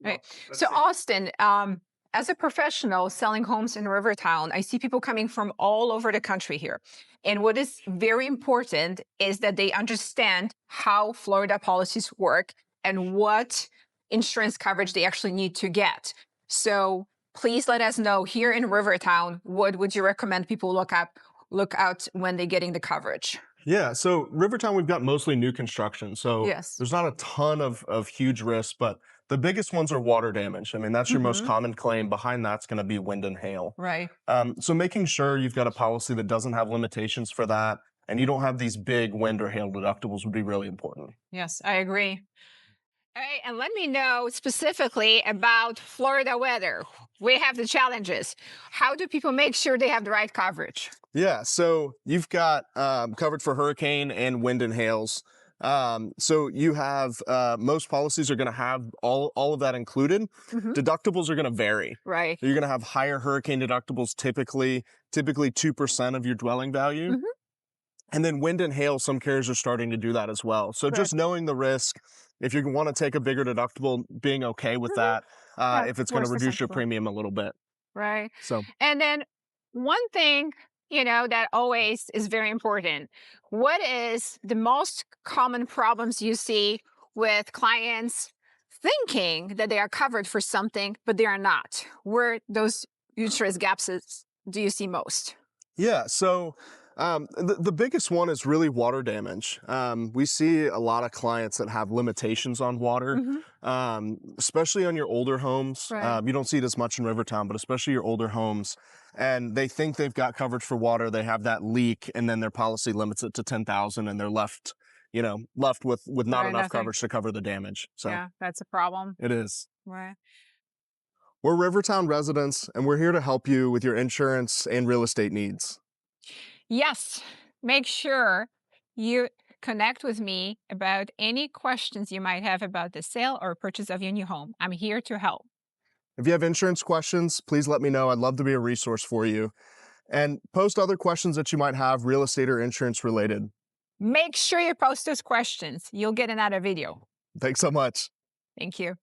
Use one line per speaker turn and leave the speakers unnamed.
Right. So, Austin, as a professional selling homes in Rivertown, I see people coming from all over the country here. And what is very important is that they understand how Florida policies work and what insurance coverage they actually need to get. So, please let us know here in Rivertown, what would you recommend people look out when they're getting the coverage?
Yeah, so Rivertown, we've got mostly new construction, so
Yes.
there's not a ton of huge risks, but the biggest ones are water damage. I mean, that's your most
Hmm.
common claim. Behind that's going to be wind and hail.
Right.
So making sure you've got a policy that doesn't have limitations for that, and you don't have these big wind or hail deductibles would be really important.
Yes, I agree. All right, and let me know specifically about Florida weather. We have the challenges. How do people make sure they have the right coverage?
Yeah, so you've got covered for hurricane and wind and hails. So you have most policies are going to have all of that included.
Hmm.
Deductibles are going to vary.
Right.
So you're going to have higher hurricane deductibles, typically 2% of your dwelling value.
Hmm.
And then wind and hail, some carriers are starting to do that as well. So
Correct.
just knowing the risk, if you want to take a bigger deductible, being okay with
Hmm.
that,
Yeah,
if it's going to
worst
reduce your
essentially.
premium a little bit.
Right.
So
And then one thing, that always is very important. What is the most common problems you see with clients thinking that they are covered for something, but they are not? Where those uterus gaps do you see most?
yeah, so the biggest one is really water damage. We see a lot of clients that have limitations on water,
Hmm.
especially on your older homes.
Right.
You don't see it as much in Rivertown, but especially your older homes. And they think they've got coverage for water. They have that leak, and then their policy limits it to 10,000, and they're left with not
Right.
enough
Nothing.
coverage to cover the damage. So
Yeah, that's a problem.
it is.
Right.
We're Rivertown residents, and we're here to help you with your insurance and real estate needs.
Yes. Make sure you connect with me about any questions you might have about the sale or purchase of your new home. I'm here to help.
If you have insurance questions, please let me know. I'd love to be a resource for you. And post other questions that you might have, real estate or insurance related.
Make sure you post those questions. You'll get another video.
Thanks so much.
Thank you.